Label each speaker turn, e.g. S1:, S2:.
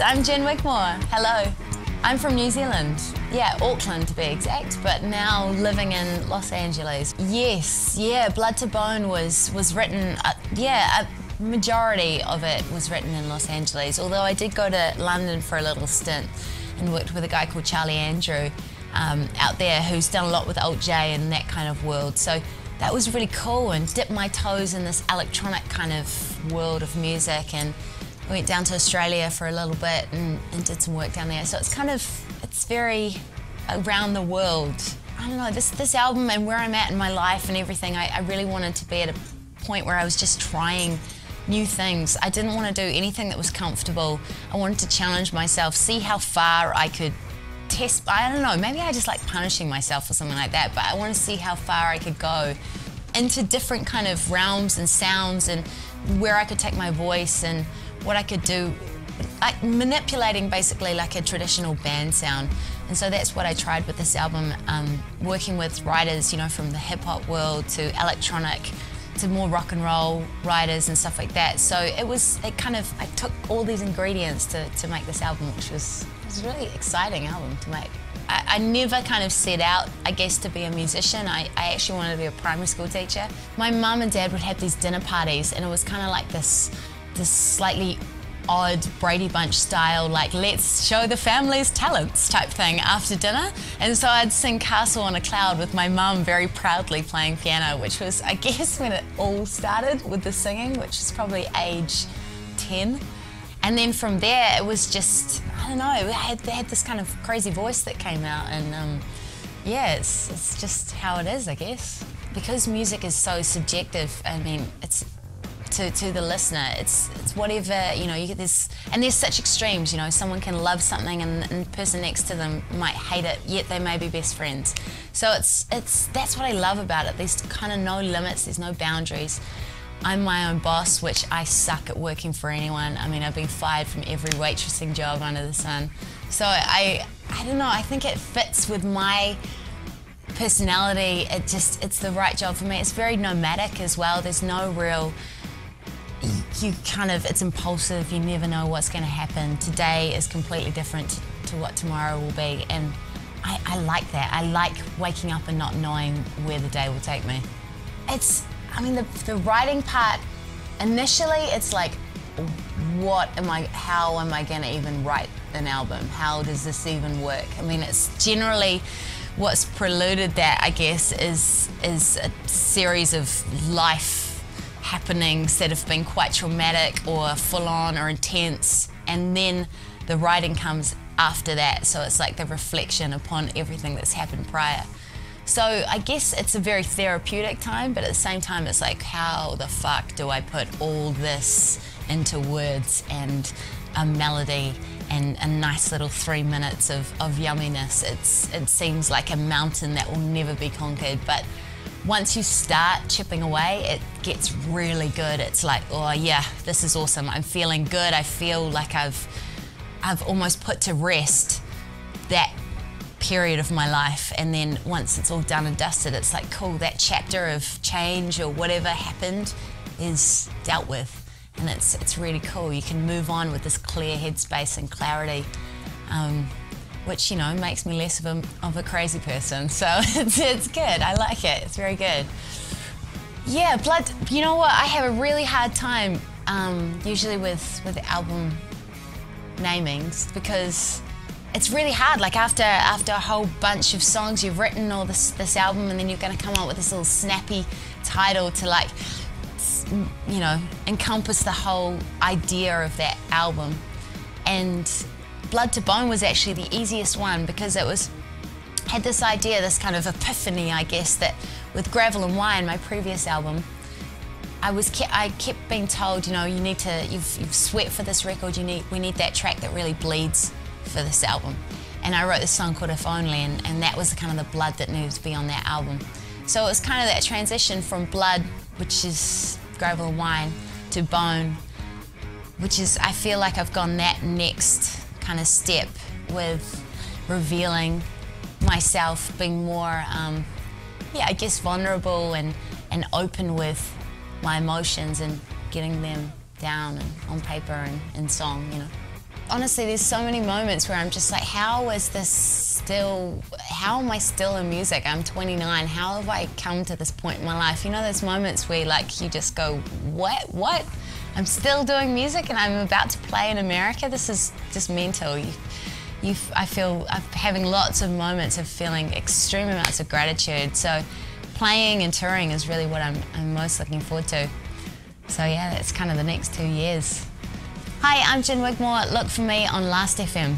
S1: I'm Jen Wigmore. Hello. I'm from New Zealand. Yeah, Auckland to be exact, but now living in Los Angeles. Yes, yeah, Blood to Bone was written, a majority of it was written in Los Angeles, although I did go to London for a little stint and worked with a guy called Charlie Andrew out there who's done a lot with Alt J and that kind of world. So that was really cool, and dipped my toes in this electronic kind of world of music, and went down to Australia for a little bit and did some work down there. So it's very around the world. I don't know, this album and where I'm at in my life and everything, I really wanted to be at a point where I was just trying new things. I didn't want to do anything that was comfortable. I wanted to challenge myself, see how far I could test. I don't know, maybe I just like punishing myself or something like that, but I want to see how far I could go into different kind of realms and sounds, and where I could take my voice and what I could do, like manipulating basically like a traditional band sound. And so that's what I tried with this album, working with writers, you know, from the hip-hop world to electronic to more rock and roll writers and stuff like that. So I took all these ingredients to make this album, which was a really exciting album to make. I never kind of set out, I guess, to be a musician. I actually wanted to be a primary school teacher. My mum and dad would have these dinner parties, and it was kind of like this slightly odd Brady Bunch style, like let's show the family's talents type thing after dinner. And so I'd sing Castle on a Cloud with my mum very proudly playing piano, which was, I guess, when it all started with the singing, which is probably age 10. And then from there, it was just, I don't know, they had this kind of crazy voice that came out, and yeah, it's just how it is, I guess. Because music is so subjective, I mean, it's to the listener, it's whatever, you know, you get this, and there's such extremes, you know, someone can love something and the person next to them might hate it, yet they may be best friends. So that's what I love about it. There's kind of no limits, there's no boundaries. I'm my own boss, which I suck at working for anyone. I mean, I've been fired from every waitressing job under the sun. So I don't know, I think it fits with my personality. It's the right job for me. It's very nomadic as well. There's no real, it's impulsive, you never know what's going to happen. Today is completely different to what tomorrow will be, and I like that. I like waking up and not knowing where the day will take me. The writing part, initially it's like, how am I going to even write an album? How does this even work? I mean, it's generally what's preluded that, I guess, is a series of life happenings that have been quite traumatic or full-on or intense, and then the writing comes after that, so it's like the reflection upon everything that's happened prior. So I guess it's a very therapeutic time, but at the same time it's like, how the fuck do I put all this into words and a melody and a nice little 3 minutes of yumminess? It seems like a mountain that will never be conquered, but once you start chipping away, it gets really good. It's like, oh yeah, this is awesome. I'm feeling good. I feel like I've almost put to rest that period of my life, and then once it's all done and dusted, it's like, cool, that chapter of change or whatever happened is dealt with, and it's really cool. You can move on with this clear headspace and clarity, which, you know, makes me less of a crazy person. So it's good. I like it. It's very good. Yeah, Blood. You know what? I have a really hard time usually with album namings, because it's really hard. Like after a whole bunch of songs you've written, or this album, and then you're going to come up with this little snappy title to, like, you know, encompass the whole idea of that album. And Blood to Bone was actually the easiest one, because had this idea, this kind of epiphany, I guess, that with Gravel and Wine, my previous album, I kept being told, you know, you've sweat for this record, we need that track that really bleeds for this album. And I wrote this song called If Only, and that was kind of the blood that needed to be on that album. So it was kind of that transition from Blood, which is Gravel and Wine, to Bone, which is, I feel like I've gone that next kind of step with revealing myself, being more, I guess, vulnerable and open with my emotions and getting them down and on paper and in song, you know. honestly, there's so many moments where I'm just like, how am I still in music? I'm 29, how have I come to this point in my life? You know, there's moments where like you just go, what? I'm still doing music and I'm about to play in America? This is just mental. I feel I'm having lots of moments of feeling extreme amounts of gratitude. So playing and touring is really what I'm most looking forward to. So yeah, that's kind of the next 2 years. Hi, I'm Jen Wigmore. Look for me on Last.fm.